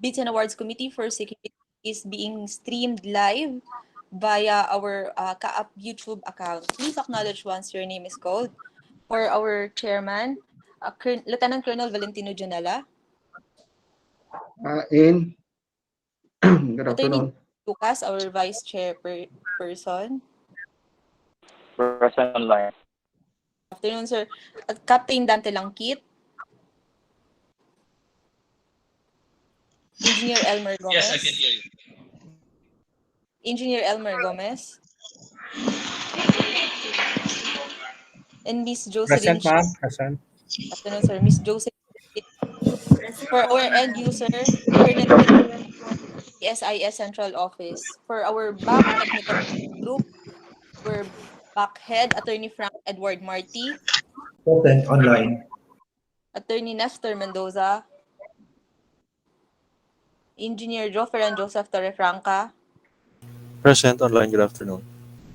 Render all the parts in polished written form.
Bids and Awards Committee for Security is being streamed live via our CAAP YouTube account. Please acknowledge once your name is called. For our chairman, Lieutenant Colonel Valentino Janela. In. Good Attorney afternoon. Lucas, our vice chairperson. Present online. Afternoon, sir. Captain Dante Langkit. Engineer Elmer Gomez. Yes, I can hear you. Engineer Elmer Gomez. And Miss Jocelyn. Present, ma'am. Present. Afternoon, sir. Miss Jocelyn. For our end user, Colonel SIS Central Office. For our BAC Technical Group, we're BAC Head, Attorney Frank Edward Marty. Present online. Attorney Nestor Mendoza. Engineer Joffer and Joseph Torrefranca. Present online, good afternoon.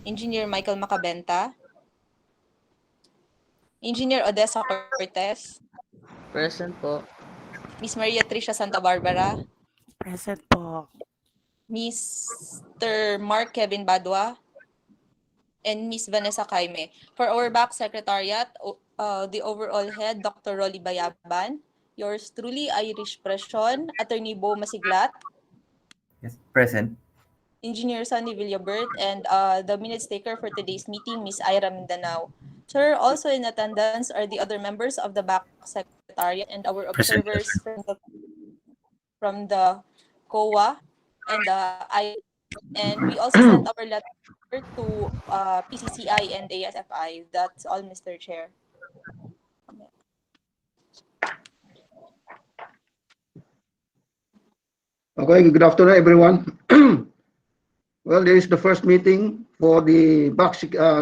Engineer Michael Macabenta. Engineer Odessa Cortez. Present po. Miss Maria Tricia Santa Barbara. Present po. Mr. Mark Kevin Badua. And Miss Vanessa Caime. For our back secretariat, the overall head, Dr. Rolly Bayaban. Yours truly, Irish Presyon. Attorney Bo Masiglat. Yes, present. Engineer Sunny Villabert. And the minutes taker for today's meeting, Miss Ira Mindanao. Sir, also in attendance are the other members of the back secretariat and our observers from the COA and we also sent our letter to PCCI and ASFI. That's all, Mr. Chair. Okay, good afternoon, everyone. Well, this is the first meeting for the BAC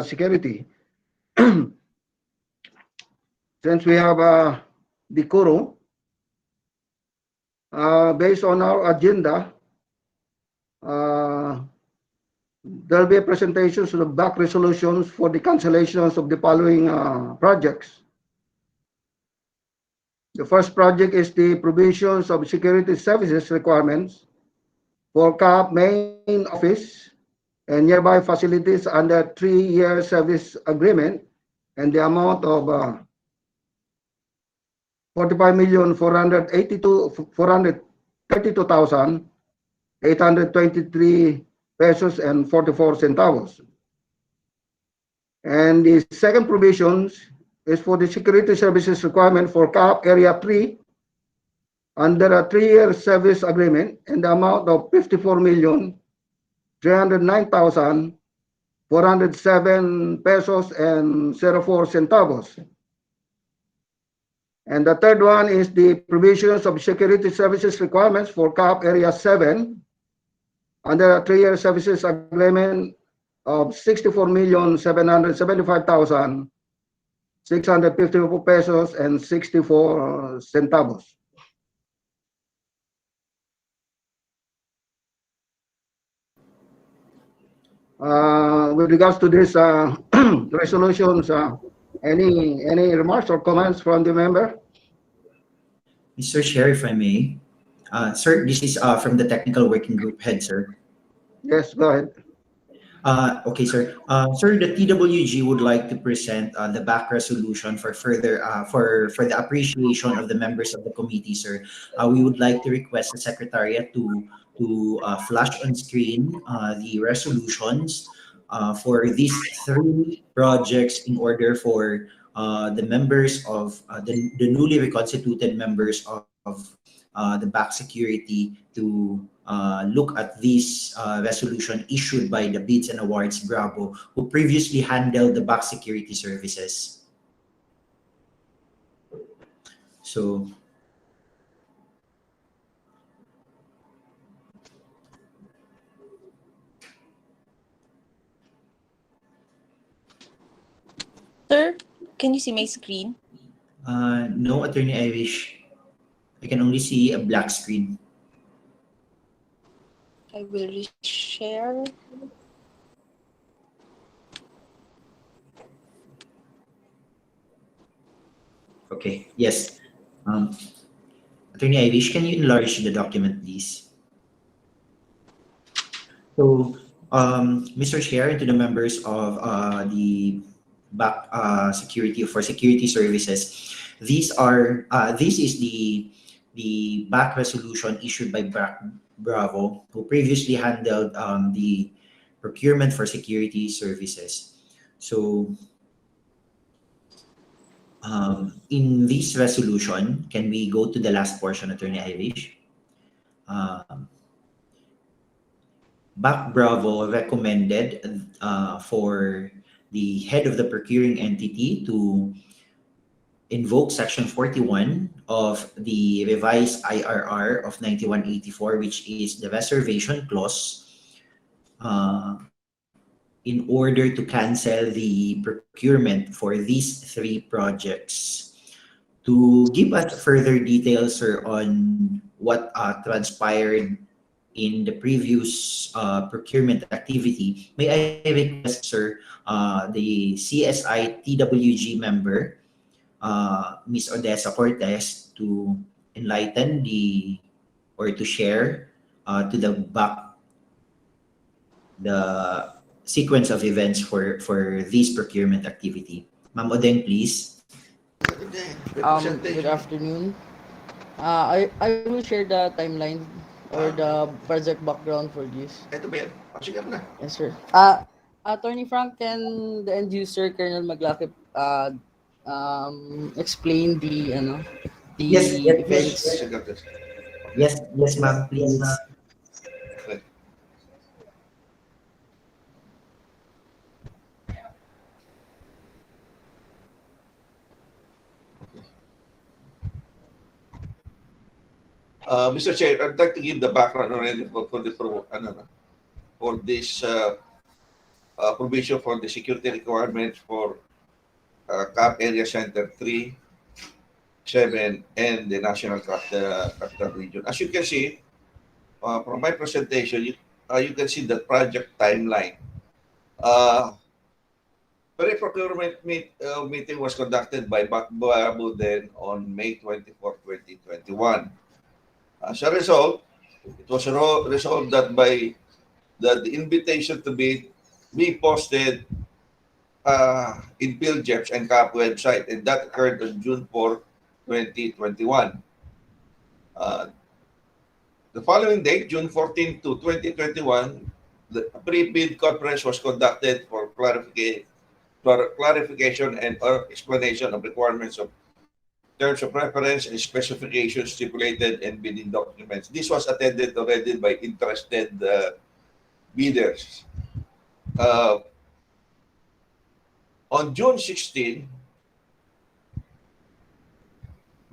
security. Since we have the quorum, based on our agenda, there'll be a presentation of the BAC resolutions for the cancellations of the following projects. The first project is the provisions of security services requirements for CAAP main office and nearby facilities under 3-year service agreement and the amount of 45,432,823 pesos and 44 centavos. And the second provisions is for the security services requirement for CAAP Area 3 under a 3-year service agreement in the amount of 54,309,407 pesos and 04 centavos. And the third one is the provisions of security services requirements for CAAP Area 7 under a 3-year services agreement of 64,775,654 pesos and 64 centavos. With regards to this resolutions, any remarks or comments from the member? Mr. Chair, if I may. Sir, this is from the Technical Working Group Head, sir. Yes, go ahead. Okay, sir. Sir, the TWG would like to present the back resolution for further for the appreciation of the members of the committee, sir. We would like to request the Secretariat to flash on screen the resolutions for these 3 projects in order for the members of the newly reconstituted members of the back security to look at this resolution issued by the Bids and Awards Bravo, who previously handled the back security services. So, Sir, can you see my screen? no, Attorney Irish. I can only see a black screen. I will share. Okay, yes. Attorney Irish, can you enlarge the document, please? So, Mr. Chair, and to the members of the BAC security for security services, this is the BAC resolution issued by BAC Bravo, who previously handled the procurement for security services. So, in this resolution, can we go to the last portion, Attorney Irish? BAC Bravo recommended for the head of the procuring entity to invoke Section 41 of the revised IRR of 9184, which is the reservation clause, in order to cancel the procurement for these three projects. To give us further details, sir, on what transpired in the previous procurement activity, may I request, sir, the CSI TWG member, Ms. Odessa Cortez, to enlighten or to share to the back the sequence of events for this procurement activity. Ma'am Odeng, please. Good afternoon. I will share the timeline or the project background for this. Ito ba yan? Sige na. Yes, sir. Attorney Frank and the end user Colonel Maglakip explain the Yes, yes, events. yes, ma'am, please. Mr. Chair, I'd like to give the background already for this provision for the security requirements for CAAP Area Center 3, 7, and the National Capital Region. As you can see, from my presentation, you can see the project timeline. Pre-procurement meeting was conducted by BAC Bravo then on May 24, 2021. As a result, it was resolved that the invitation to be posted in PhilJEPS and CAAP website, and that occurred on June 4, 2021. The following date, June 14 to 2021, the pre-bid conference was conducted for clarification and explanation of requirements of terms of reference and specifications stipulated in bidding documents. This was attended already by interested bidders. On June 16,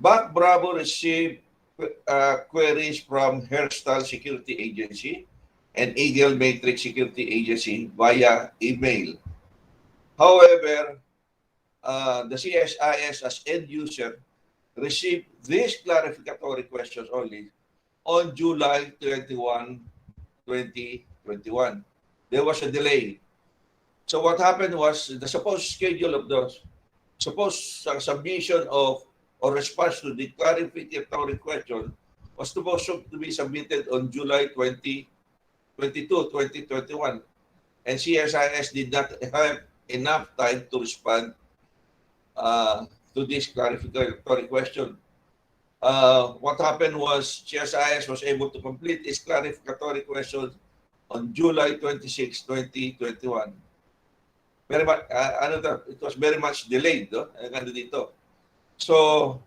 BAC Bravo received queries from Herstal Security Agency and Eagle Matrix Security Agency via email. However, the CSIS as end user received these clarificatory questions only on July 21, 2021. There was a delay. So what happened was the supposed schedule of the supposed submission of or response to the clarificatory question was supposed to be submitted on July 22, 2021. And CSIS did not have enough time to respond to this clarificatory question. What happened was CSIS was able to complete its clarificatory question on July 26, 2021. Very much, it was very much delayed, no? Dito. So,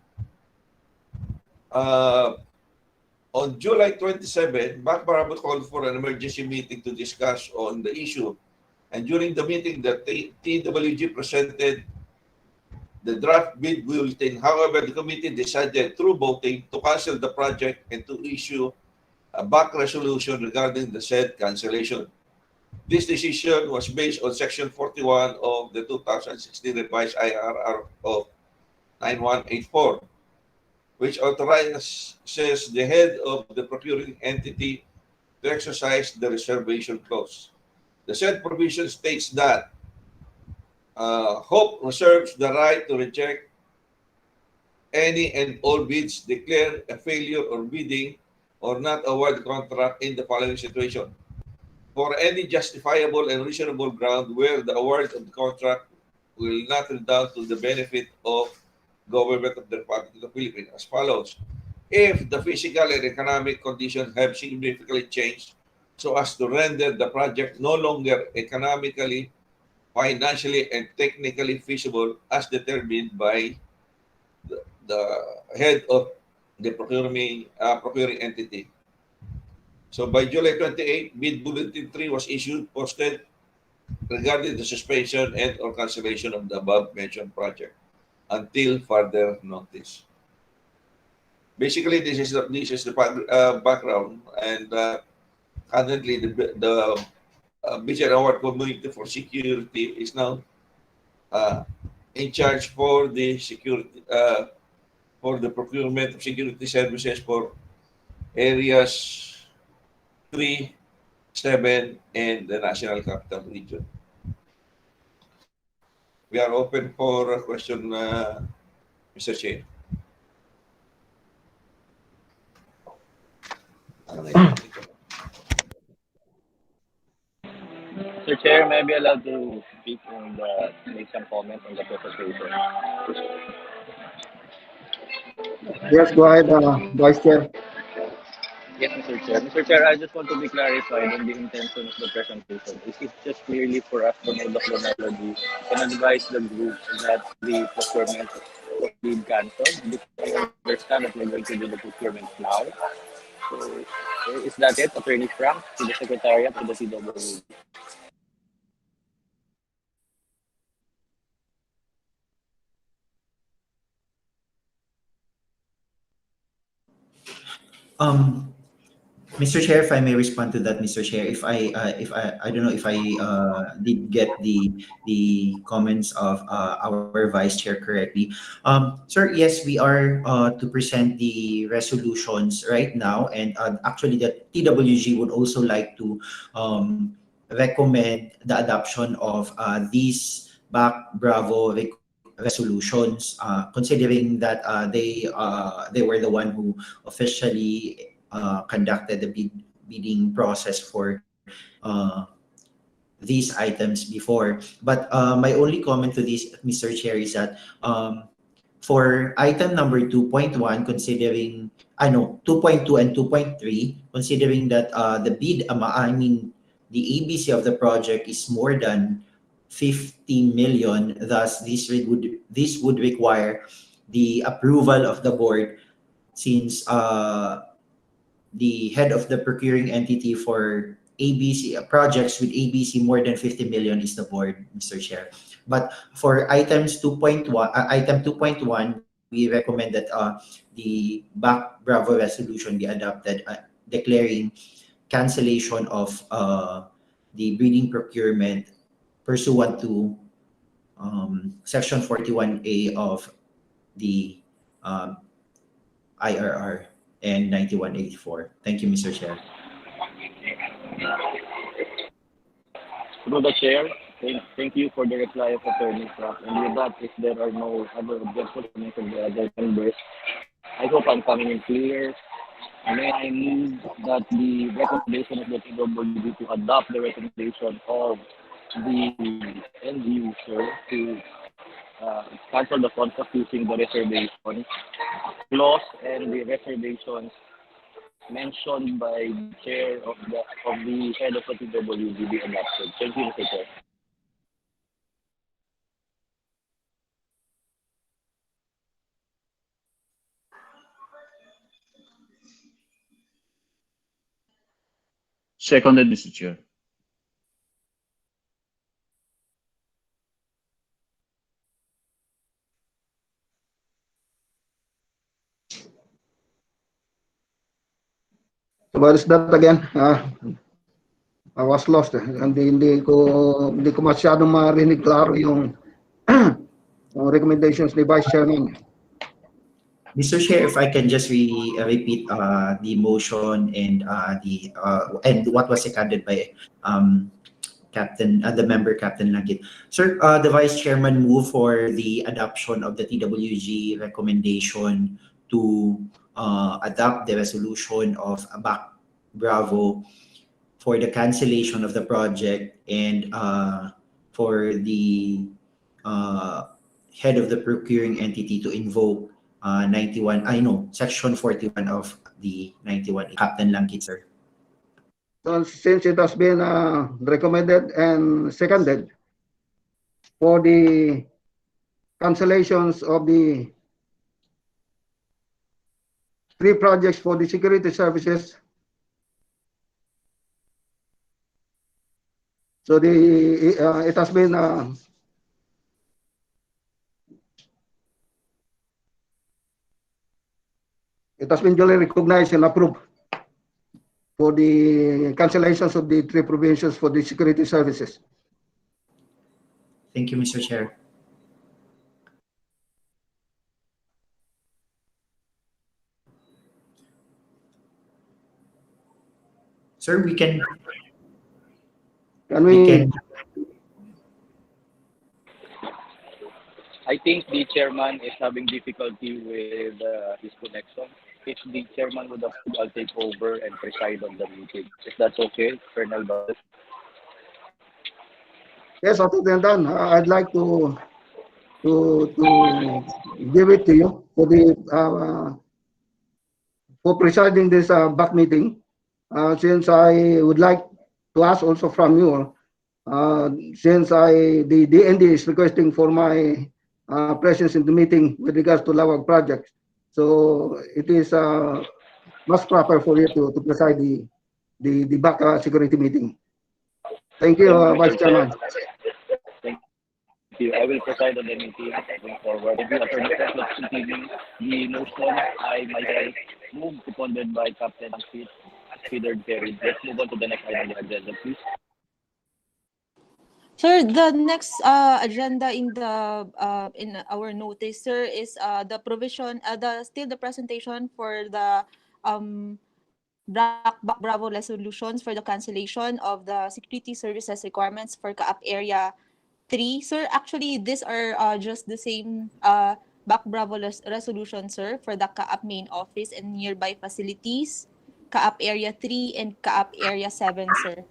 on July 27, BAC Bravo called for an emergency meeting to discuss on the issue. And during the meeting, the TWG presented the draft bid bulletin. However, the committee decided through voting to cancel the project and to issue a BAC resolution regarding the said cancellation. This decision was based on Section 41 of the 2016 revised IRR of 9184, which authorizes the head of the procuring entity to exercise the reservation clause. The said provision states that Hope reserves the right to reject any and all bids, declare a failure or bidding, or not award the contract in the following situation. For any justifiable and reasonable ground where the award of the contract will not redound to the benefit of government of the Republic of the Philippines as follows. If the physical and economic conditions have significantly changed so as to render the project no longer economically, financially, and technically feasible as determined by the head of the procuring entity. So by July 28, Bid Bulletin 3 was issued, posted regarding the suspension and or cancellation of the above mentioned project until further notice. Basically, this is the background, and currently the Beach and Award Community for Security is now in charge for the security for the procurement of security services for areas 3, 7, and the National Capital Region. We are open for a question, Mr. Chair. Mr. Chair, may I be allowed to speak and make some comments on the presentation? Yes, go ahead, Vice Chair. Yes, Mr. Chair. Mr. Chair, I just want to be clarified on the intention of the presentation. Is it just clearly for us to know the chronology and advise the group that the procurement was being cancelled? Because I understand that we're going to do the procurement now. So, is that it, Attorney Frank, to the Secretariat, to the CWD? Mr. Chair, if I may respond to that, Mr. Chair, if I don't know if I did get the comments of our Vice Chair correctly. Sir, yes, we are to present the resolutions right now, and actually the TWG would also like to recommend the adoption of these BAC Bravo resolutions, considering that they were the one who officially conducted the bidding process for these items before. But my only comment to this, Mr. Chair, is that for item number 2.1, considering 2.2 and 2.3, considering that the the ABC of the project is more than 50 million, thus this would require the approval of the board, since the head of the procuring entity for ABC projects with ABC more than 50 million is the board, Mr. Chair. But for item 2.1, we recommend that the BAC Bravo resolution be adopted, declaring cancellation of the breeding procurement pursuant to Section 41A of the IRR and 9184. Thank you, Mr. Chair. Through the Chair, thank you for the reply of Attorney Frank. And with that, if there are no other objections from the other members, I hope I'm coming in clear. May I move that the recommendation of the TWD to adopt the recommendation of the end user to cancel the contract using the reservation clause and the reservations mentioned by the chair of the head of the TWD be adopted. Thank you, Mr. Chair. Seconded, Mr. Chair. So what is that again? I was lost. Hindi ko masyadong marinig klaro yung recommendations ni Vice Chairman. Mr. Chair, if I can just repeat the motion and and what was seconded by the member Captain Langit. Sir, the Vice Chairman move for the adoption of the TWG recommendation to adopt the resolution of BAC Bravo for the cancellation of the project and for the head of the procuring entity to invoke 91, I know, Section 41 of the 91. Captain Langit, sir. So since it has been recommended and seconded for the cancellations of the 3 projects for the security services. So it has been duly recognized and approved for the cancellations of the 3 provisions for the security services. Thank you, Mr. Chair. Sir, we can I think the chairman is having difficulty with his connection. If the chairman would approve, I'll take over and preside on the meeting. If that's okay, Colonel Balas. Yes, other than that, I'd like to give it to you for the for presiding this back meeting. Since I would like to ask also from you, since the DND is requesting for my presence in the meeting with regards to Lawag project, so it is most proper for you to preside the back security meeting. Thank you, Vice Chairman. Thank you. I will preside on the meeting going forward. If you attorney, let's continue the motion. I myself move seconded by Captain Fit. Considered carried. Let's move on to the next item on the agenda, please. Sir, the next agenda in the in our notice, sir, is the provision, the presentation for the BAC Bravo resolutions for the cancellation of the security services requirements for CAAP Area 3. Sir, actually, these are just the same BAC Bravo resolution, sir, for the CAAP main office and nearby facilities, CAAP Area 3 and CAAP Area 7, sir.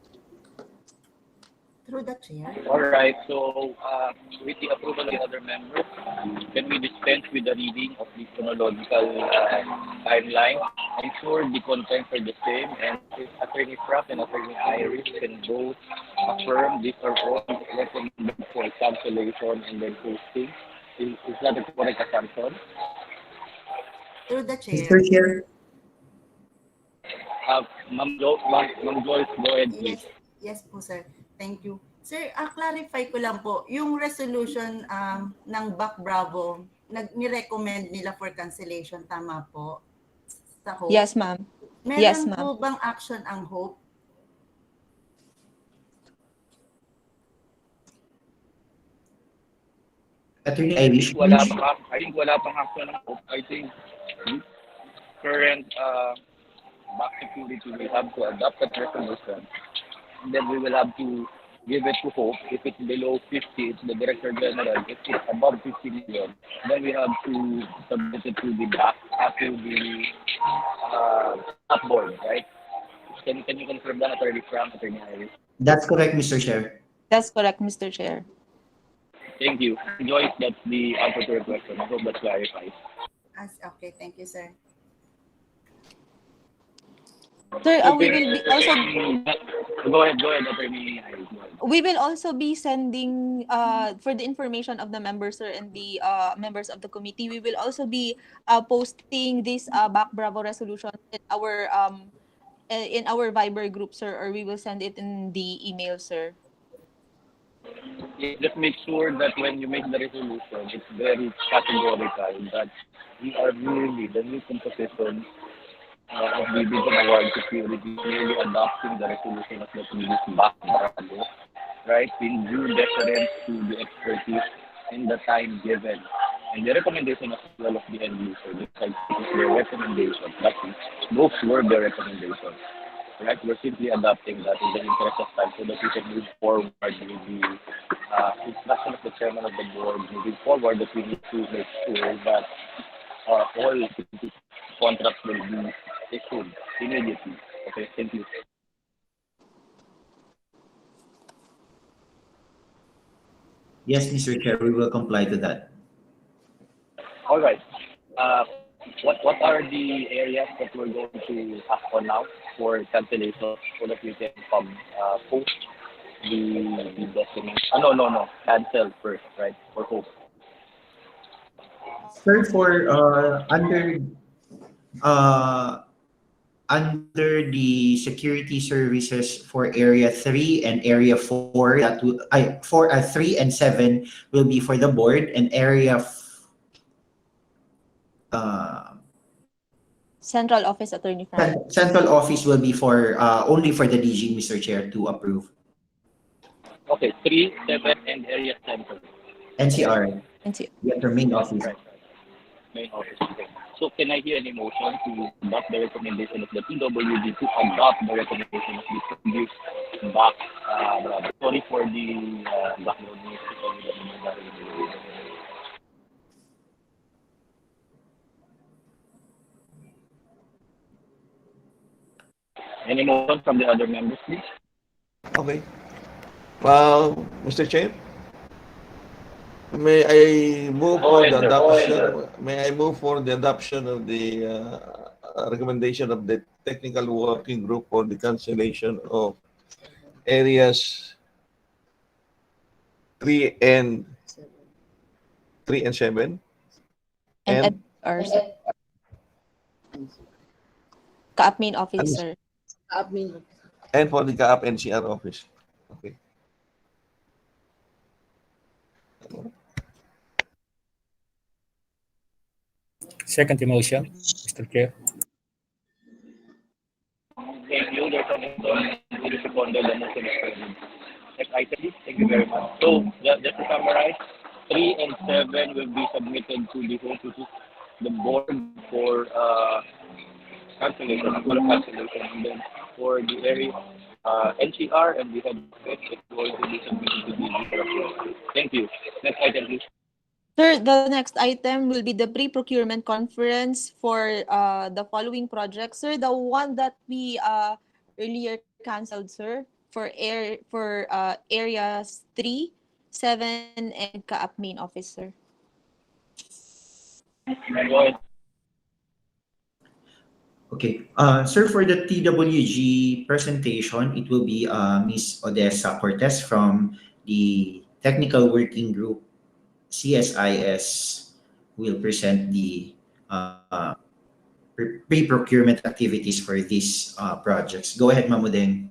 Through the chair. All right. So, with the approval of the other members, can we dispense with the reading of the chronological timeline? I'm sure the contents are the same, and if Attorney Pratt and Attorney Iris can both affirm these are all recommended for cancellation and then posting. Is that the correct assumption? Through the chair. Mr. Chair. Ma'am Joyce, go ahead, please. Yes po, sir. Thank you. Sir, clarify ko lang po, yung resolution ng BAC Bravo, ni-recommend nila for cancellation, tama po? Sa HOPE? Yes, ma'am. Meron Yes, ma'am. po bang action ang HOPE? Attorney Irish. I think wala pang action ng HOPE. I think current BAC security will have to adopt that resolution. And then we will have to give it to HOPE. If it's below 50, it's the Director General. If it's above 50 million, then we have to submit it to the BAC, to the BAC board, right? Can you confirm that, Attorney Frank, Attorney Iris? That's correct, Mr. Chair. That's correct, Mr. Chair. Thank you. Joyce, that's the answer to your question. I hope that clarifies. Okay, thank you, sir. Sir, we will be also Go ahead, Attorney Iris. we will also be sending for the information of the members, sir, and the members of the committee. We will also be posting this BAC Bravo resolution in our Viber group, sir, or we will send it in the email, sir. Just make sure that when you make the resolution, it's very categorical that we are really the new composition of the Division Award Security, really adopting the resolution of the previous BAC Bravo, right? In due deference to the expertise and the time given. And the recommendation as well of the end user, this is their recommendation. Those were their recommendations. right? We're simply adopting that in the interest of time so that we can move forward with the instruction of the chairman of the board moving forward, that we need to make sure that all contracts will be issued immediately. Okay, thank you. Yes, Mr. Chair, we will comply to that. All right. Uh, what are the areas that we're going to act on now for cancellation so that we can post the document? No. Cancel first, right? For hope. Sir, for under the security services for area 3 and area 4, that will, 3 and 7 will be for the board, and Central Office Attorney Francis. central office will be for only for the DG, Mr. Chair, to approve. Okay, 3, 7, and area center. NCR, NCR. yes, our main office. Right. Main office. Okay. So can I hear any motion to adopt the recommendation of the PWD to adopt the recommendation of the previous back? Sorry for the background music. Any motion from the other members, please? Okay. Well, Mr. Chair, may I move for the adoption? May I move for the adoption of the recommendation of the technical working group for the cancellation of areas 3 and 7 And our CAAP main office, sir. Admin. and for the CAAP NCR office. Okay. Second motion, Mr. Chair. Thank you. There's a motion to second the motion. Next item, please. Thank you very much. So, just to summarize, 3 and 7 will be submitted to the host, which is the board for cancellation, and then for the area NCR and the head office, it's going to be submitted to the DG. Thank you. Next item, please. Sir, the next item will be the pre-procurement conference for the following projects. Sir, the one that we earlier canceled, sir, for areas 3, 7, and CAAP main office, sir. Go ahead. Okay. Sir, for the TWG presentation, it will be Ms. Odessa Cortez from the Technical Working Group CSIS will present the pre-procurement activities for these projects. Go ahead, Mamudeng.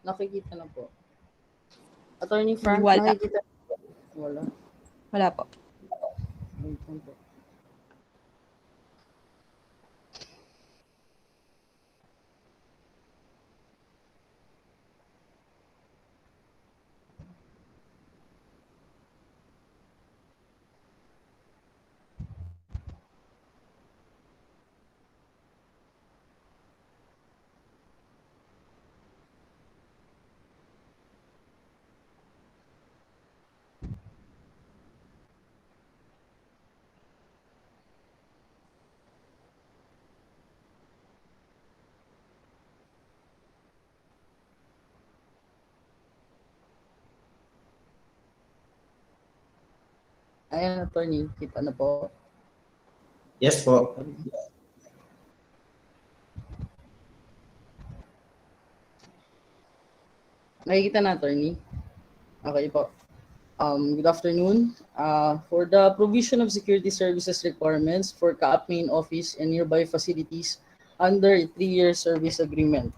Nakikita na po. Attorney Frank, Wala. nakikita na po. Wala. Wala po. Wait lang po. Ayan, attorney, kita na po. Yes po. Nakikita na, attorney. Okay po. Good afternoon. For the provision of security services requirements for CAAP main office and nearby facilities under a 3-year service agreement.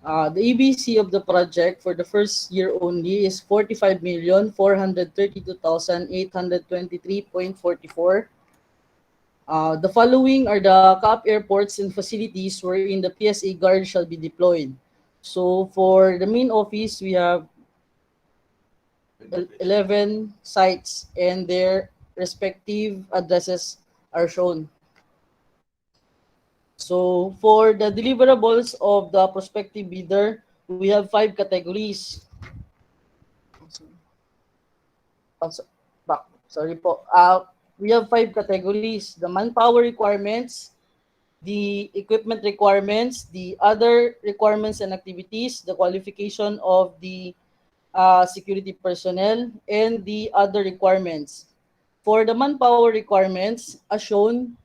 The EBC of the project for the first year only is 45,432,823.44. The following are the CAAP airports and facilities wherein the PSA guard shall be deployed. So for the main office, we have 11 sites and their respective addresses are shown. So for the deliverables of the prospective bidder, we have 5 categories. Sorry po. We have 5 categories: the manpower requirements, the equipment requirements, the other requirements and activities, the qualification of the security personnel, and the other requirements. For the manpower requirements, as shown,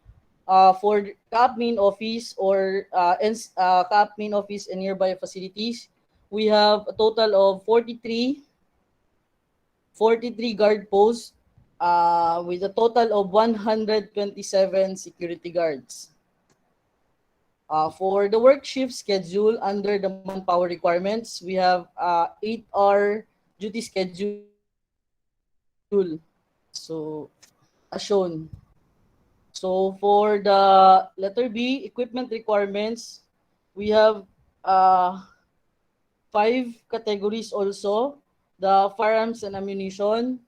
for CAAP main office or CAAP main office and nearby facilities, we have a total of 43 guard posts with a total of 127 security guards. For the work shift schedule under the manpower requirements, we have 8-hour duty schedule. So, as shown. So, for the letter B, equipment requirements, we have 5 categories also: the firearms and ammunition,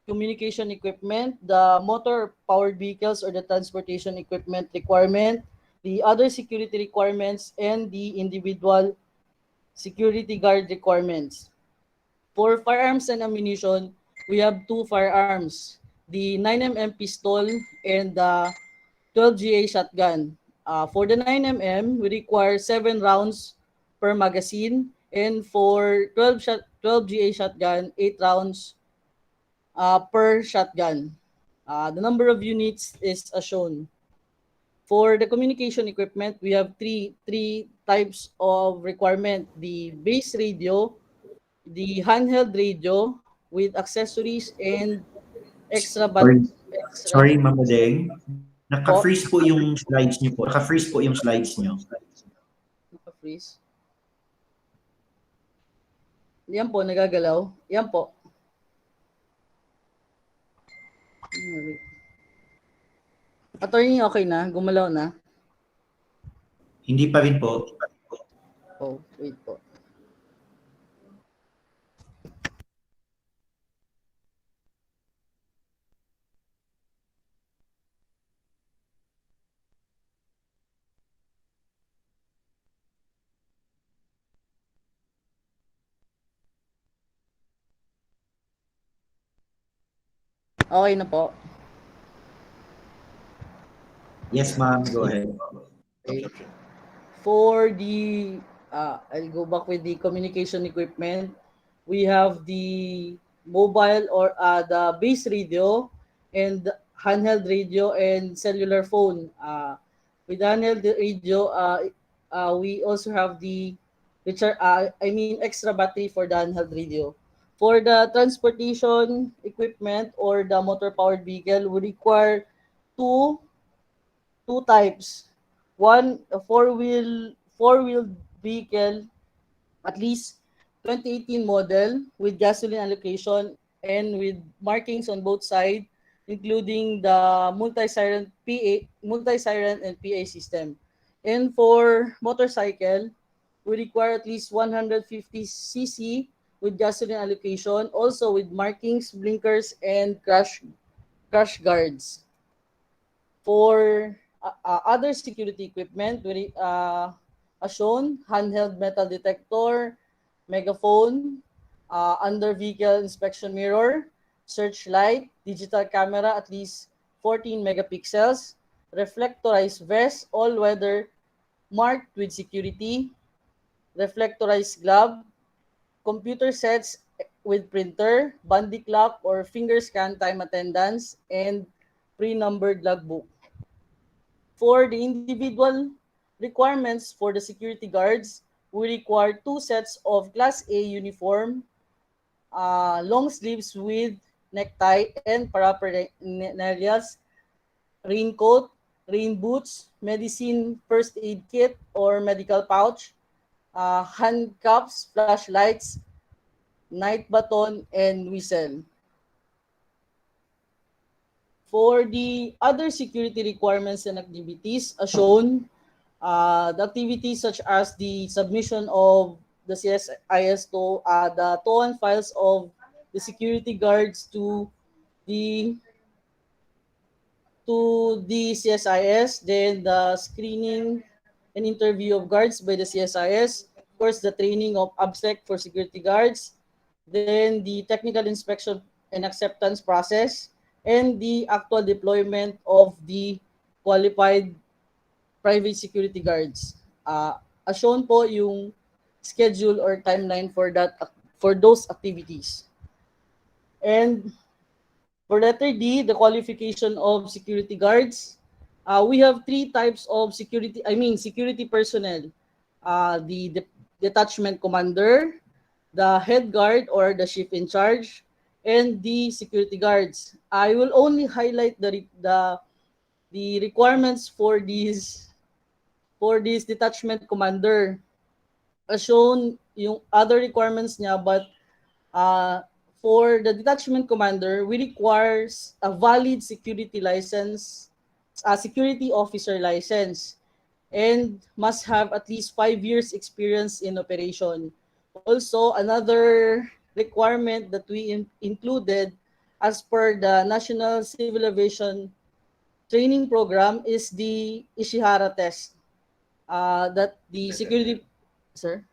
communication equipment, the motor-powered vehicles or the transportation equipment requirement, the other security requirements, and the individual security guard requirements. For firearms and ammunition, we have 2 firearms, the 9mm pistol and the 12GA shotgun. For the 9mm, we require 7 rounds per magazine, and for 12GA shotgun, 8 rounds per shotgun. The number of units is as shown. For the communication equipment, we have three types of requirement: the base radio, the handheld radio with accessories, and extra Sorry, extra sorry Ma'am Odeng. po. Naka-freeze po yung slides niyo po. Naka-freeze po yung slides niyo. Naka-freeze. Yan po, nagagalaw. Yan po. Attorney, okay na? Gumalaw na? Hindi pa rin po. Oh, wait po. Okay na po. Yes, ma'am. Go ahead. Okay. For the, I'll go back with the communication equipment. We have the mobile or the base radio and handheld radio and cellular phone. With handheld radio, we also have the extra battery for the handheld radio. For the transportation equipment or the motor powered vehicle, we require two types. One, a four-wheel vehicle, at least 2018 model with gasoline allocation and with markings on both sides, including the multi-siren and PA system. And for motorcycle, we require at least 150cc with gasoline allocation, also with markings, blinkers, and crash guards. For other security equipment, as shown, handheld metal detector, megaphone, under vehicle inspection mirror, searchlight, digital camera at least 14 megapixels, reflectorized vest, all weather marked with security, reflectorized glove, computer sets with printer, bandy clock or finger scan time attendance, and pre-numbered logbook. For the individual requirements for the security guards, we require 2 sets of Class A uniform, long sleeves with necktie and paraphernalias, raincoat, rain boots, medicine first aid kit or medical pouch, handcuffs, flashlights, night baton, and whistle. For the other security requirements and activities as shown, the activities such as the submission of the CSIS to the TOAN files of the security guards the the CSIS, then the screening and interview of guards by the CSIS, of course the training of ABSEC for security guards, then the technical inspection and acceptance process, and the actual deployment of the qualified private security guards. As shown po yung schedule or timeline for those activities. And for letter D, the qualification of security guards. We have three types of security personnel. The detachment commander, the head guard or the chief in charge, and the security guards. I will only highlight the requirements for this detachment commander. As shown yung other requirements niya, but for the detachment commander, we requires a valid security license, a security officer license, and must have at least 5 years experience in operation. Also, another requirement that we included as per the National Civil Aviation Training Program is the Ishihara test. That the security, sir?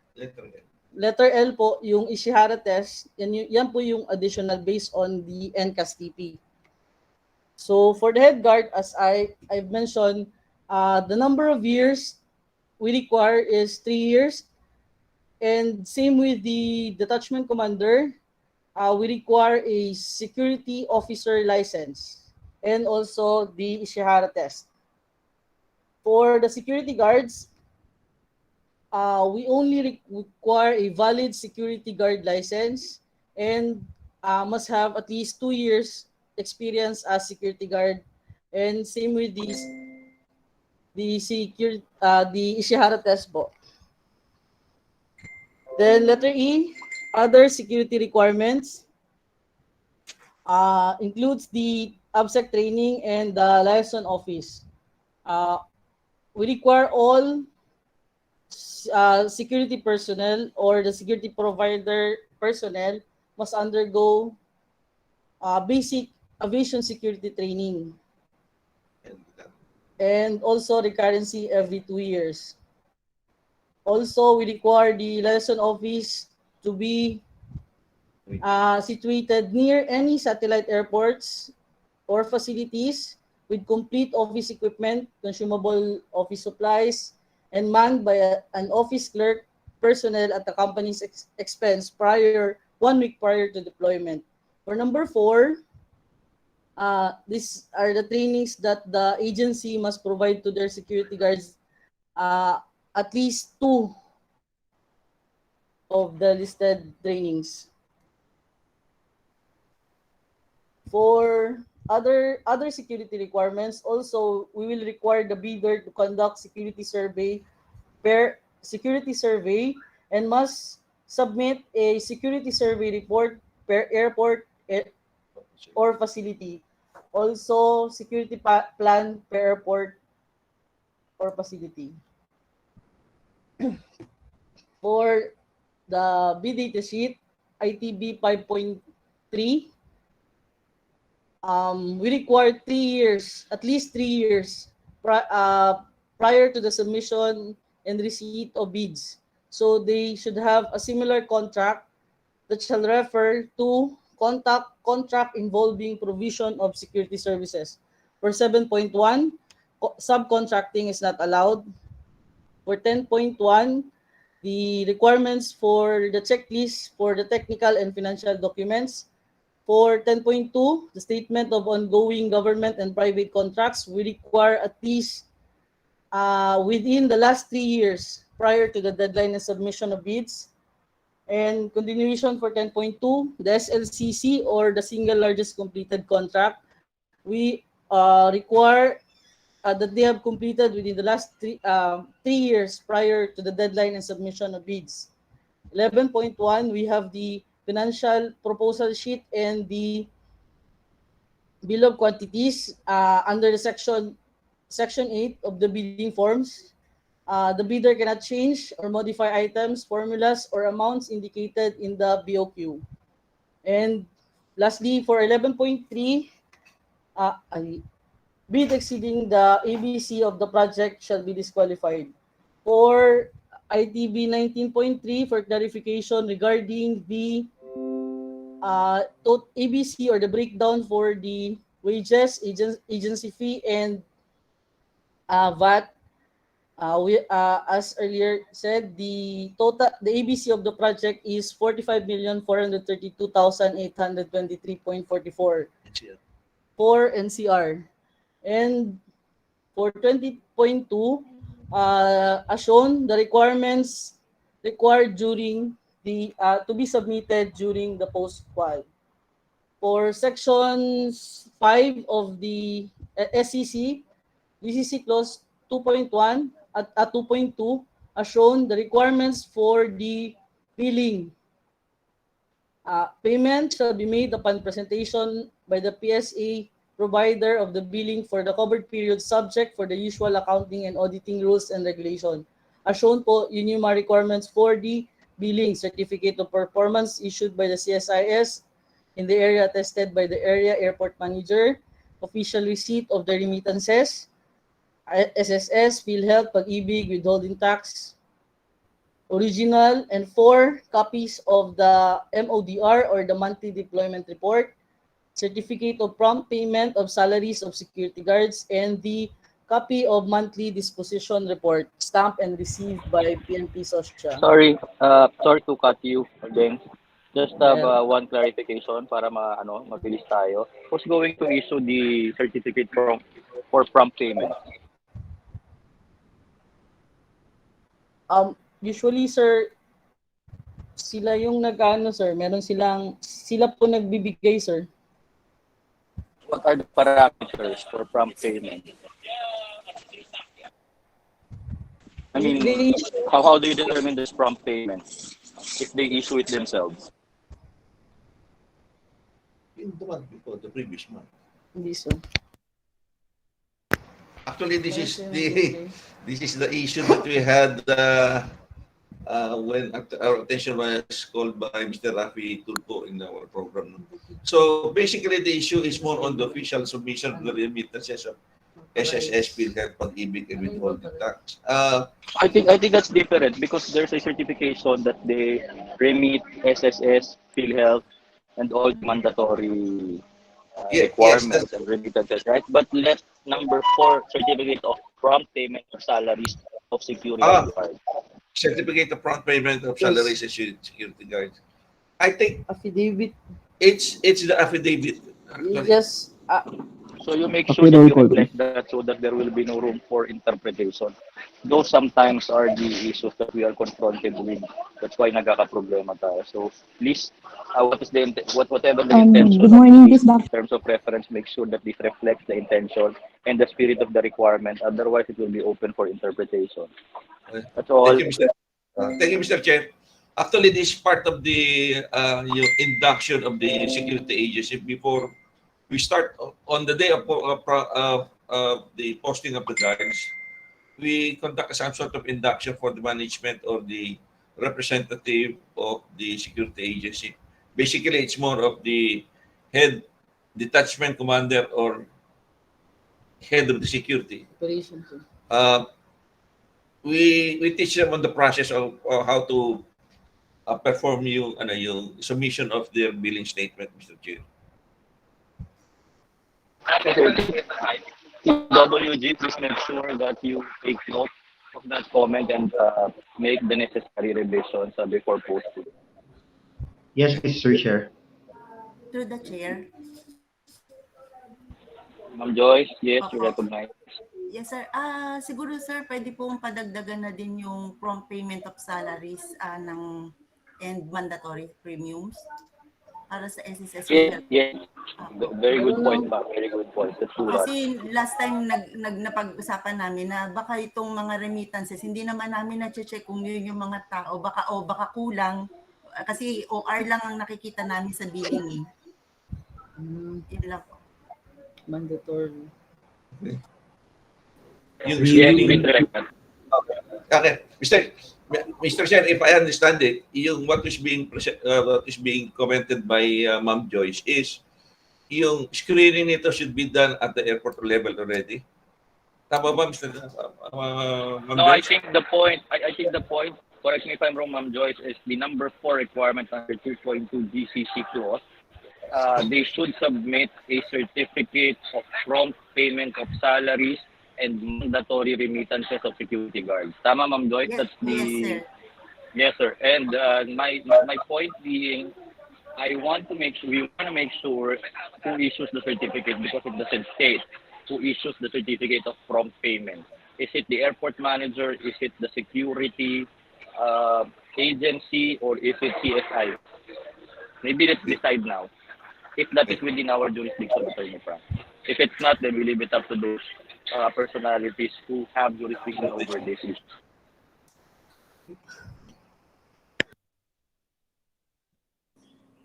Letter L po, yung Ishihara test, yan po yung additional based on the NCAS-TP. So for the head guard, as I've mentioned, the number of years we require is 3 years. And same with the detachment commander, we require a security officer license and also the Ishihara test. For the security guards, we only require a valid security guard license and must have at least 2 years experience as security guard. And same with the Ishihara test po. Then letter E, other security requirements includes the ABSEC training and the liaison office. We require all security personnel or the security provider personnel must undergo basic aviation security training and also recurrency every 2 years. Also, we require the liaison office to be situated near any satellite airports or facilities with complete office equipment, consumable office supplies, and manned by an office clerk personnel at the company's expense 1 week prior to deployment. For number 4, these are the trainings that the agency must provide to their security guards, at least 2 of the listed trainings. For other security requirements, also we will require the bidder to conduct security survey and must submit a security survey report per airport or facility. Also, security plan per airport or facility. For the bid data sheet, ITB 5.3, we require 3 years, at least 3 years prior to the submission and receipt of bids. So they should have a similar contract that shall refer to contract involving provision of security services. For 7.1, subcontracting is not allowed. For 10.1, the requirements for the checklist for the technical and financial documents. For 10.2, the statement of ongoing government and private contracts, we require at least within the last 3 years prior to the deadline and submission of bids. And continuation for 10.2, the SLCC or the single largest completed contract, we require that they have completed within the last 3 years prior to the deadline and submission of bids. 11.1, we have the financial proposal sheet and the bill of quantities under the section 8 of the bidding forms. The bidder cannot change or modify items, formulas, or amounts indicated in the BOQ. And lastly, for 11.3, bid exceeding the ABC of the project shall be disqualified. For ITB 19.3, for clarification regarding the ABC or the breakdown for the wages, agency fee, and VAT. As earlier said, the ABC of the project is 45,432,823.44 for NCR. And for 20.2, as shown, the requirements required during the to be submitted during the post-qual. For sections 5 of the SCC, DCC clause 2.1 at 2.2, as shown, the requirements for the billing. Payment shall be made upon presentation by the PSA provider of the billing for the covered period subject for the usual accounting and auditing rules and regulation. As shown po, yun yung mga requirements for the billing. Certificate of performance issued by the CSIS in the area attested by the area airport manager, official receipt of the remittances, SSS, PhilHealth, Pag-ibig, withholding tax, original, and 4 copies of the MODR or the monthly deployment report, certificate of prompt payment of salaries of security guards, and the copy of monthly disposition report, stamped and received by PNP Sosya. Sorry to cut you again. Just have one clarification para mabilis tayo. Who's going to issue the certificate for prompt payment? Usually, sir, sila yung sir. Sila po nagbibigay, sir. What are the parameters for prompt payment? I mean, how do you determine this prompt payment if they issue it themselves? In the month before, the previous month. Hindi, sir. Actually, this is the issue that we had when our attention was called by Mr. Rafi Tulpo in our program. So basically, the issue is more on the official submission of the remittances of SSS, PhilHealth, Pag-ibig, and withholding tax. I think that's different because there's a certification that they remit SSS, PhilHealth, and all mandatory requirements and remittances, right? But left number 4, certificate of prompt payment of salaries of security guards. Certificate of prompt payment of salaries of security guards. I think affidavit. It's the affidavit. Yes. So you make sure that you reflect that so that there will be no room for interpretation. Those sometimes are the issues that we are confronted with. That's why nagkaka-problema tayo. So please, whatever the intention good morning, in Ms. terms of reference, make sure that this reflects the intention and the spirit of the requirement. Otherwise, it will be open for interpretation. That's all. Thank you, Mr. Chair. Actually, this is part of the induction of the security agency. Before we start on the day of the posting of the guards, we conduct some sort of induction for the management or the representative of the security agency. Basically, it's more of the head detachment commander or head of the security. Operations. We teach them on the process of how to perform yung submission of their billing statement, Mr. Chair. WG, please make sure that you take note of that comment and make the necessary revisions before posting. Yes, Mr. Chair. Through the chair. Ma'am Joyce, yes, you recognize. Yes, sir. Siguro, sir, pwede pong padagdagan na din yung prompt payment of salaries and mandatory premiums. para sa SSS. Yes, yes. Apo. Very good Ano point, lang, ma'am. Very good point. Let's do that. Kasi last time napag-usapan namin na baka itong mga remittances, hindi naman namin na-check kung yun yung mga tao, baka kulang. Kasi OR lang ang nakikita namin sa billing eh. Yun lang po. mandatory. Yung Yes, screening. please direct that. Okay. Mr. Chair, if I understand it, yung what is being commented by Ma'am Joyce is yung screening nito should be done at the airport level already. Tama ba, Mr. Ma'am No, I Joyce? think the point, correct me if I'm wrong, Ma'am Joyce, is the number 4 requirement under 2.2 GCC clause. They should submit a certificate of prompt payment of salaries and mandatory remittances of security guards. Tama, Ma'am Joyce? Yes, yes, sir. Yes, sir. And my point being, we want to make sure who issues the certificate, because it doesn't state who issues the certificate of prompt payment. Is it the airport manager? Is it the security agency? Or is it CSI? Maybe let's decide now if that is within our jurisdiction, Attorney Frank. If it's not, then we leave it up to those personalities who have jurisdiction over this issue.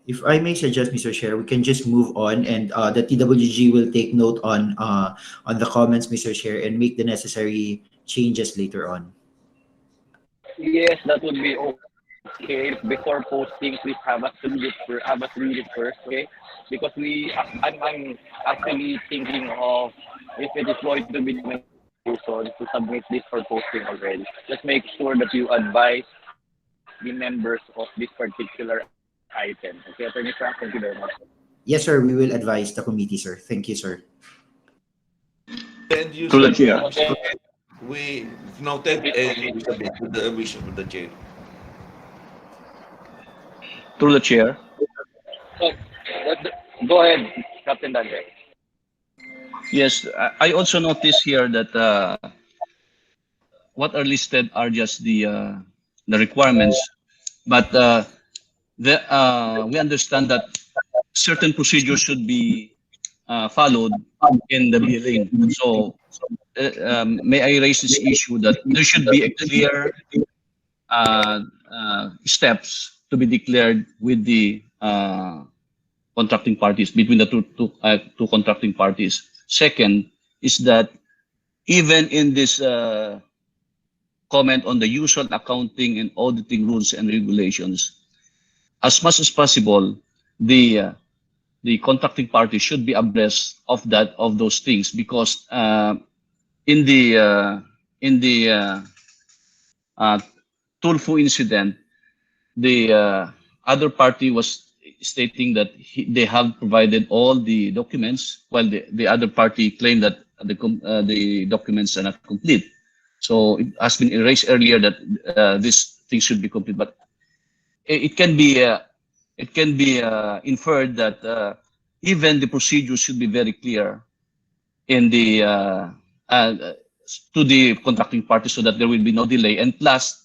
If I may suggest, Mr. Chair, we can just move on, and the TWG will take note on the comments, Mr. Chair, and make the necessary changes later on. Yes, that would be okay. Before posting, please have us read it first, okay? Because I'm actually thinking of if it is going to be to submit this for posting already. Just make sure that you advise the members of this particular item. Okay, Attorney Frank, thank you very much. Yes, sir. We will advise the committee, sir. Thank you, sir. And you To the said, chair. we noted and we submit to the wish of the chair. Through the chair. So, go ahead, Captain Dante. Yes, I also noticed here that what are listed are just the requirements, but we understand that certain procedures should be followed in the billing. So may I raise this issue that there should be a clear steps to be declared with the contracting parties, between the two contracting parties. Second is that even in this comment on the usual accounting and auditing rules and regulations, as much as possible, the contracting party should be abreast of those things, because in the Tulfu incident, the other party was stating that they have provided all the documents, while the other party claimed that the documents are not complete. So it has been raised earlier that this thing should be complete, but it can be inferred that even the procedure should be very clear in the to the contracting party, so that there will be no delay. And plus,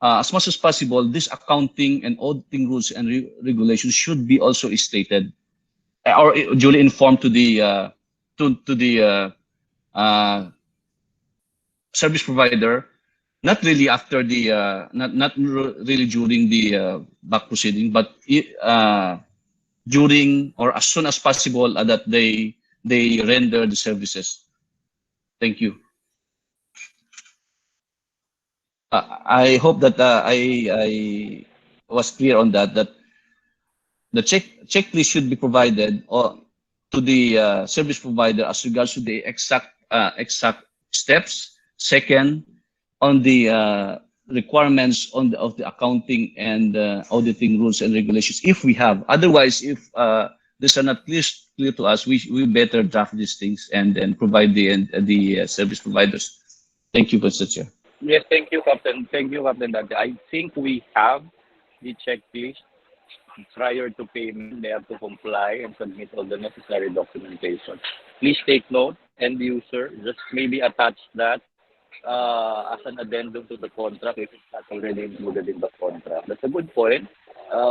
as much as possible, this accounting and auditing rules and regulations should be also stated or duly informed to the service provider, not really after the not really during the back proceeding, but during or as soon as possible that they render the services. Thank you. I hope that I was clear on that the checklist should be provided to the service provider as regards to the exact steps. Second, on the requirements of the accounting and auditing rules and regulations, if we have. Otherwise, if these are not clear to us, we better draft these things and then provide the service providers. Thank you, Mr. Chair. Yes, thank you, Captain. Thank you, Captain Dante. I think we have the checklist. Prior to payment, they have to comply and submit all the necessary documentation. Please take note, end user, just maybe attach that as an addendum to the contract if it's not already included in the contract. That's a good point.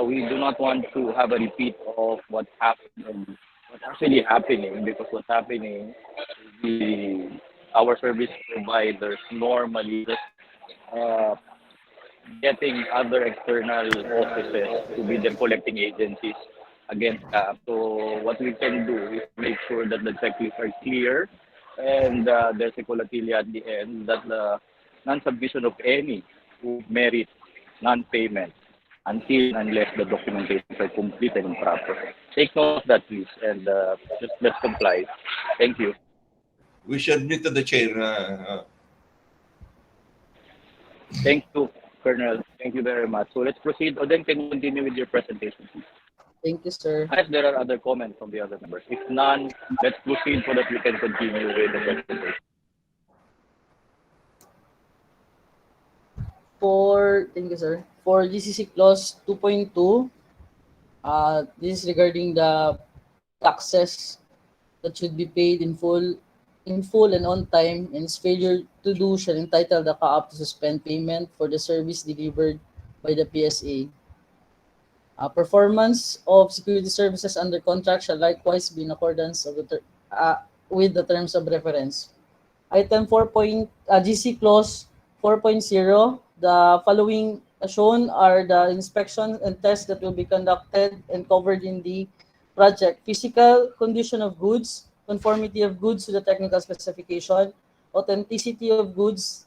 We do not want to have a repeat of what happened and what's actually happening, because what's happening is our service providers normally just uh, getting other external offices to be their collecting agencies against CAAP. So what we can do is make sure that the checklists are clear and there's a collateral at the end that the non-submission of any would merit non-payment until and unless the documentations are complete and proper. Take note of that, please, and just let's comply. Thank you. We should admit to the chair. Thank you, Colonel. Thank you very much. So let's proceed. Then can you continue with your presentation, please? Thank you, sir. Unless there are other comments from the other members. If none, let's proceed so that we can continue with the presentation. Thank you, sir. For GCC clause 2.2, this is regarding the taxes that should be paid in full and on time, and its failure to do shall entitle the CAAP to suspend payment for the service delivered by the PSA. Performance of security services under contract shall likewise be in accordance with the terms of reference. Item 4. GC clause 4.0, the following shown are the inspections and tests that will be conducted and covered in the project: physical condition of goods, conformity of goods to the technical specification, authenticity of goods,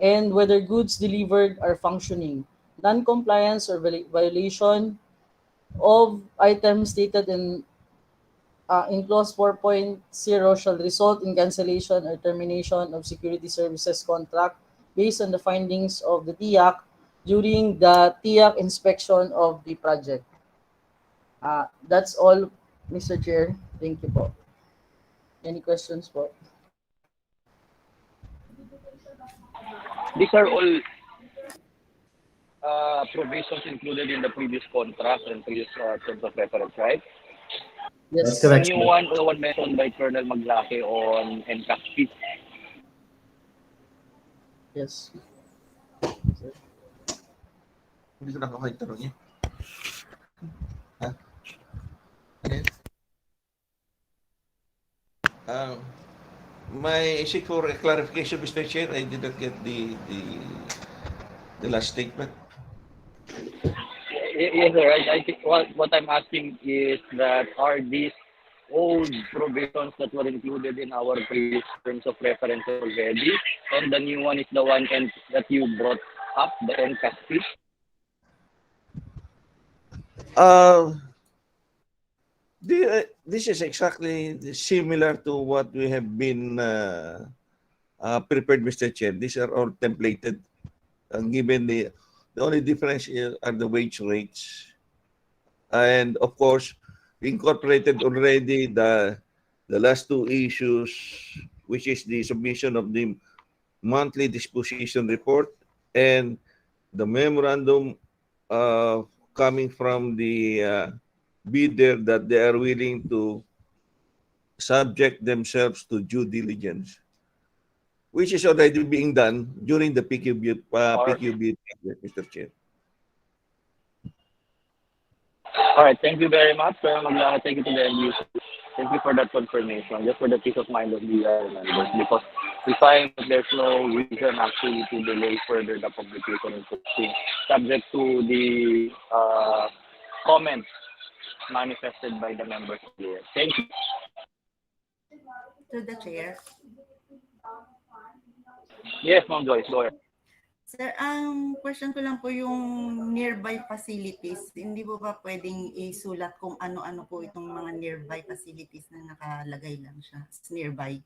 and whether goods delivered are functioning. Non-compliance or violation of items stated in clause 4.0 shall result in cancellation or termination of security services contract based on the findings of the TIAC during the TIAC inspection of the project. That's all, Mr. Chair. Thank you po. Any questions po? These are all provisions included in the previous contract and previous terms of reference, right? Yes. That's correct, The sir. new one, the one mentioned by Colonel Maglake on NCAP. Yes. Hindi ko nakakain tanong niya. Ha? Ano yun? May seek for a clarification, Mr. Chair. I did not get the last statement. Yes, sir. I think what I'm asking is that are these old provisions that were included in our previous terms of reference already, and the new one is the one that you brought up, the NCAP? This is exactly similar to what we have been prepared, Mr. Chair. These are all templated. Given the only difference are the wage rates, and of course, we incorporated already the last two issues, which is the submission of the monthly disposition report and the memorandum coming from the bidder that they are willing to subject themselves to due diligence, which is already being done during the PQB, Mr. Chair. All right, thank you very much, Sir Maglake. Thank you to the MU. Thank you for that confirmation, just for the peace of mind of the members, because we find that there's no reason actually to delay further the publication and posting, subject to the comments manifested by the members here. Thank you. To the chair. Yes, Ma'am Joyce, go ahead. Sir, ang question ko lang po yung nearby facilities. Hindi po ba pwedeng isulat kung ano-ano po itong mga nearby facilities na nakalagay lang siya nearby?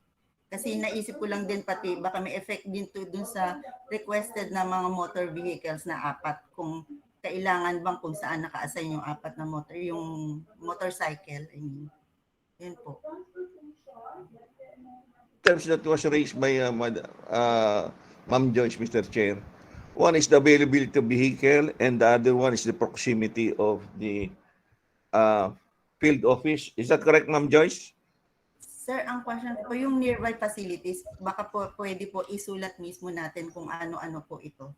Kasi naisip ko lang din pati baka may effect din to dun sa requested na mga motor vehicles na 4 kung kailangan bang kung saan naka-assign yung 4 na motor, yung motorcycle. I mean, yun po. Terms that was raised by Ma'am Jones, Mr. Chair. One is the availability of vehicle, and the other one is the proximity of the field office. Is that correct, Ma'am Joyce? Sir, ang question ko po, yung nearby facilities, baka po pwede po isulat mismo natin kung ano-ano po ito.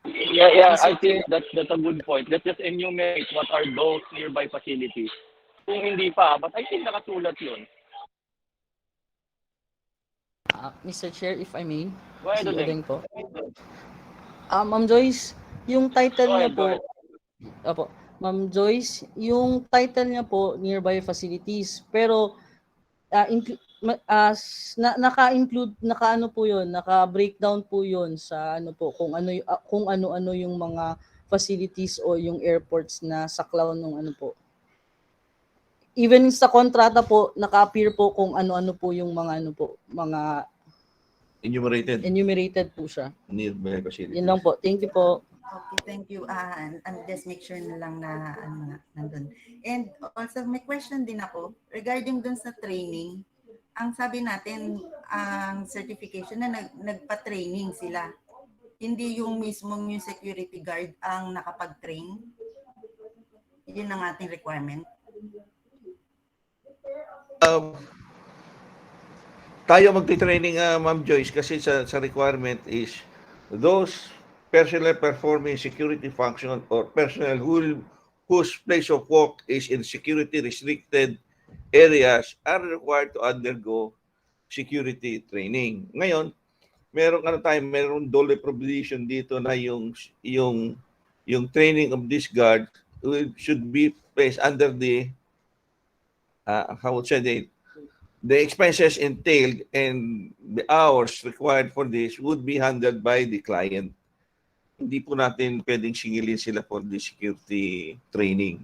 Yeah, I think that's a good point. Let's just enumerate what are those nearby facilities. Kung hindi pa, but I think nakasulat yun. Mr. Chair, if I may, Go ahead, si Odeng. Odeng po. Ma'am Joyce, yung title Go niya ahead, go po, ahead. opo, Ma'am Joyce, yung title niya po, nearby facilities, pero naka-include, naka-ano po yun, naka-breakdown po yun sa ano po, kung ano-ano yung mga facilities o yung airports na saklaw nung ano po. Even sa kontrata po, naka-appear po kung ano-ano po yung mga ano po, mga enumerated po siya. Nearby facilities. Yun lang po. Thank you po. Okay, thank you. And just make sure na lang na nandun. And also, may question din ako regarding dun sa training. Ang sabi natin, ang certification na nagpa-training sila. Hindi yung mismong yung security guard ang nakapag-train. Yun ang ating requirement. Tayo magti-training, Ma'am Joyce, kasi sa requirement is those personnel performing security function or personnel whose place of work is in security restricted areas are required to undergo security training. Ngayon, meron double provision dito na yung training of this guard should be placed under the the expenses entailed and the hours required for this would be handled by the client. Hindi po natin pwedeng singilin sila for the security training.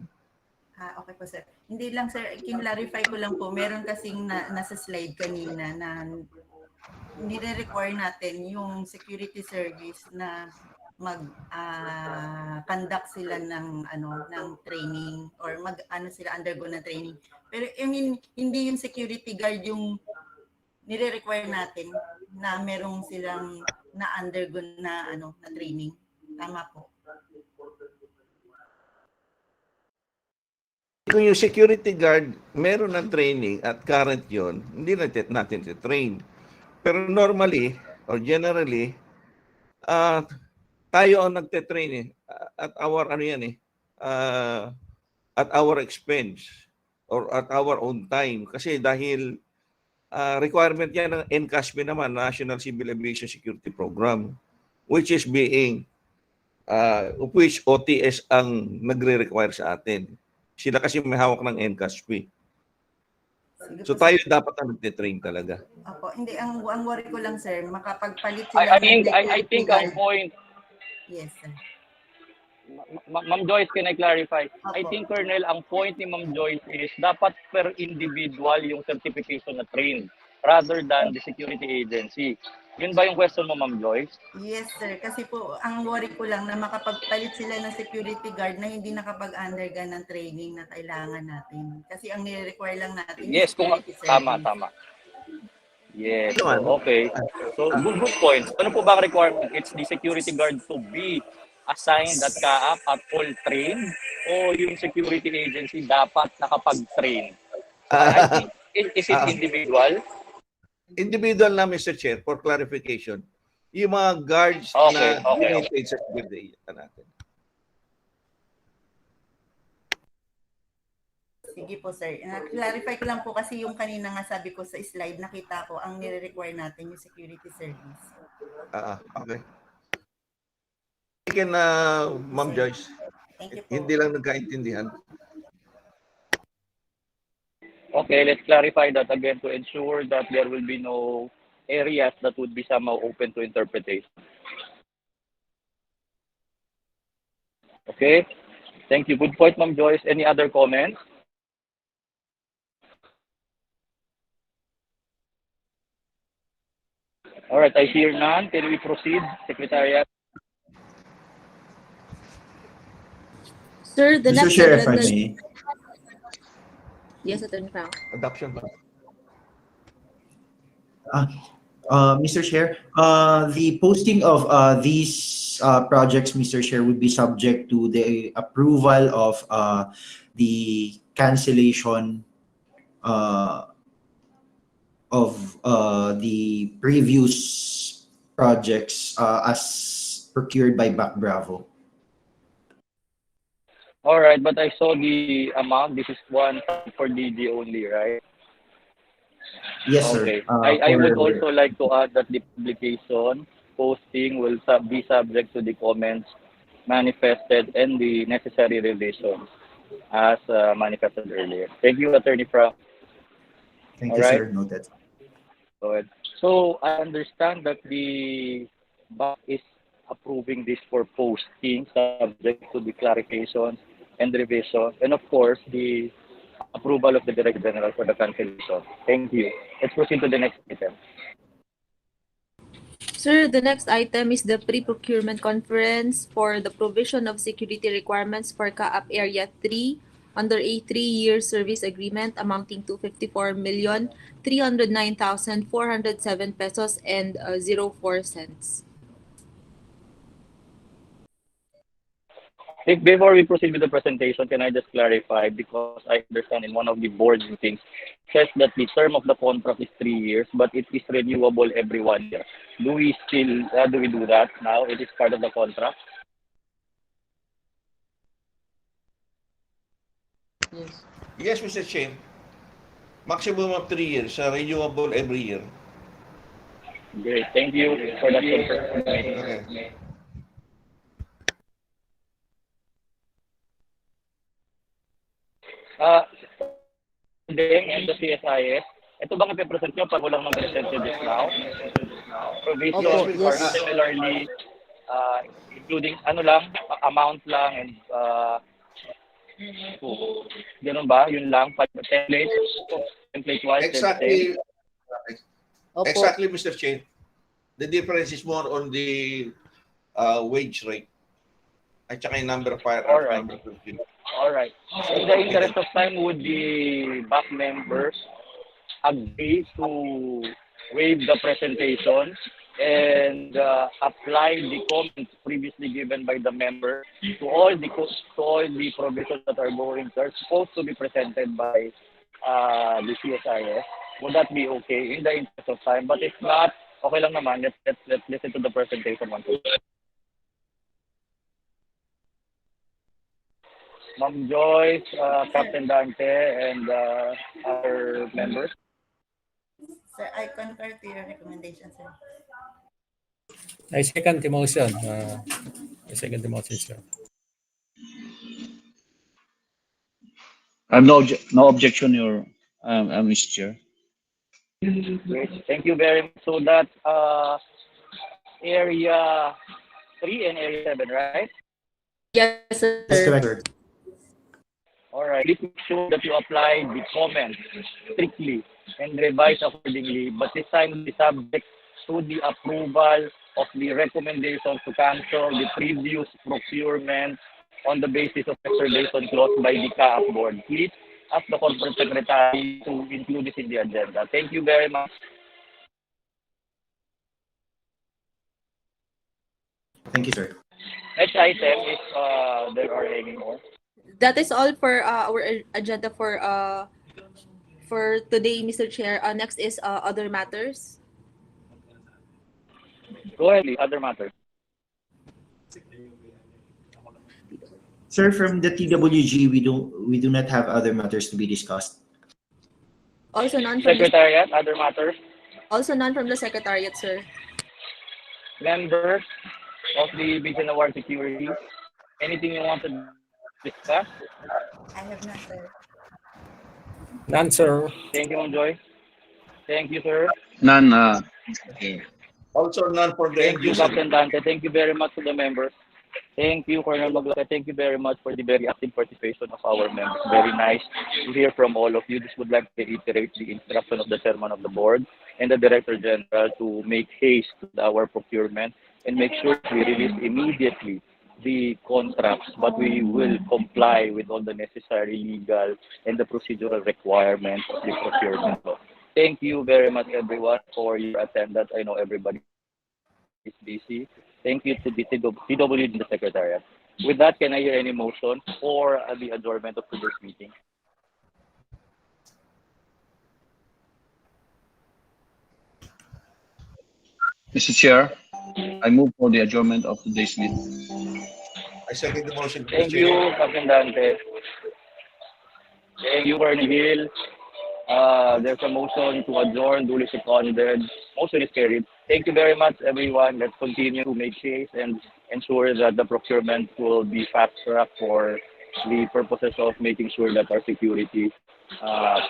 Okay po, sir. Hindi lang, sir, kin-clarify ko lang po. Meron kasing nasa slide kanina na nire-require natin yung security service na conduct sila ng training or sila undergo ng training. Pero I mean, hindi yung security guard yung nire-require natin na merong silang na-undergo na training. Tama po. Kung yung security guard meron ng training at current yon, hindi natin train. Pero normally or generally, tayo ang nagte-train at our at our expense or at our own time, kasi dahil requirement yan ng NCASB naman, National Civil Aviation Security Program, which is being of which OTS ang nagre-require sa atin. Sila kasi may hawak ng NCASB. So tayo dapat ang nagte-train talaga. Opo, hindi, ang worry ko lang, sir, makapagpalit sila I think ang point. Yes, sir. Ma'am Joyce, can I clarify? Opo. I think, Colonel, ang point ni Ma'am Joyce is dapat per individual yung certification na trained rather than the security agency. Yun ba yung question mo, Ma'am Joyce? Yes, sir. Kasi po, ang worry ko lang na makapagpalit sila ng security guard na hindi nakapag-undergo ng training na kailangan natin. Kasi ang nire-require lang natin Yes, kung tama. Yes, so, okay. So, good point. Ano po ba ang requirement? It's the security guard to be assigned at CAAP at all trained o yung security agency dapat nakapag-train? I think, is it individual? Individual na, Mr. Chair, for clarification. Yung mga guards na related sa security natin. Sige po, sir. Clarify ko lang po kasi yung kanina nga sabi ko sa slide, nakita ko ang nire-require natin yung security service. Okay. Sige na, Ma'am Joyce. Thank you po. Hindi lang nagkaintindihan. Okay, let's clarify that again to ensure that there will be no areas that would be somehow open to interpretation. Okay, thank you. Good point, Ma'am Joyce. Any other comments? All right, I hear none. Can we proceed, Secretariat? Sir, the Mr. next Chair, if I agenda... may. Yes, Attorney Frank. Adoption ba? Mr. Chair, the posting of these projects, Mr. Chair, would be subject to the approval of the cancellation of the previous projects as procured by BAC Bravo. All right, but I saw the amount. This is one for DG only, right? Yes, sir. Okay. I would also like to add that the publication posting will be subject to the comments manifested and the necessary revisions as manifested earlier. Thank you, Attorney Frank. Thank All you, right. sir. Noted. Go ahead. So I understand that the BAC is approving this for posting subject to the clarifications and revision, and of course the approval of the Director General for the cancellation. Thank you. Let's proceed to the next item. Sir, the next item is the pre-procurement conference for the provision of security requirements for CAAP Area 3 under a 3-year service agreement amounting to 54,309,407 pesos and 04 cents. Before we proceed with the presentation, can I just clarify, because I understand in one of the board meetings says that the term of the contract is 3 years, but it is renewable every 1 year. Do we still do we do that now? It is part of the contract. Yes. Yes, Mr. Chair. Maximum of 3 years, renewable every year. Great. Thank you for that information. Okay. And the CSIS, ito bang ipipresent nyo pag walang mag-presented just now? Provision Opo, are yes. similarly including amount lang and ganun ba? Yun lang, template-wise. Exactly. Opo. Exactly, Mr. Chair. The difference is more on the wage rate at saka yung number of firearms. All right. Number of people. All right. In the interest of time, would the BAC members agree to waive the presentation and apply the comments previously given by the member to all the provisions that are supposed to be presented by the CSIS? Would that be okay in the interest of time? But if not, okay lang naman. Let's listen to the presentation once again. Ma'am Joyce, Captain Dante, and our members. Sir, I concur to your recommendation, sir. I second the motion. Sir. I have no objection, Your Mr. Chair. Great. Thank you very much. So that Area 3 and Area 7, right? Yes, sir. That's correct, sir. All right. Please make sure that you apply the comments strictly and revise accordingly, but this time be subject to the approval of the recommendations to cancel the previous procurement on the basis of reservation clause by the CAAP board. Please ask the corporate secretary to include this in the agenda. Thank you very much. Thank you, sir. Next item, if there are any more. That is all for our agenda for today, Mr. Chair. Next is other matters. Go ahead, other matters. Sir, from the TWG, we do not have other matters to be discussed. Also none from Secretariat, other matters. also none from the Secretariat, sir. Members of the Vision Award Security, anything you want to discuss? I have not, sir. None, sir. Thank you, Ma'am Joy. Thank you, sir. None. Okay. Also none for the Thank end you, user. Captain Dante. Thank you very much to the members. Thank you, Colonel Maglaka. Thank you very much for the very active participation of our members. Very nice to hear from all of you. This would like to reiterate the instruction of the Chairman of the Board and the Director General to make haste with our procurement and make sure we release immediately the contracts, but we will comply with all the necessary legal and the procedural requirements of the procurement law. Thank you very much, everyone, for your attendance. I know everybody is busy. Thank you to the TWG and the Secretariat. With that, can I hear any motion for the adjournment of today's meeting? Mr. Chair, I move for the adjournment of today's meeting. I second the motion. Mr. Thank Chair. you, Captain Dante. Thank you, Colonel Hill. There's a motion to adjourn, duly seconded. Motion is carried. Thank you very much, everyone. Let's continue to make case and ensure that the procurement will be fast-tracked for the purposes of making sure that our security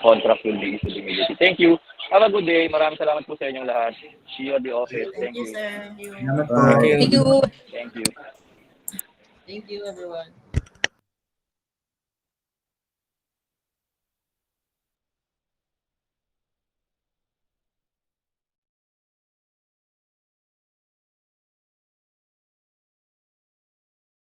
contract will be issued immediately. Thank you. Have a good day. Maraming salamat po sa inyong lahat. See you at the office. Thank Thank you, you. sir. Salamat po. Thank you. Thank you. Thank you. Thank you, everyone.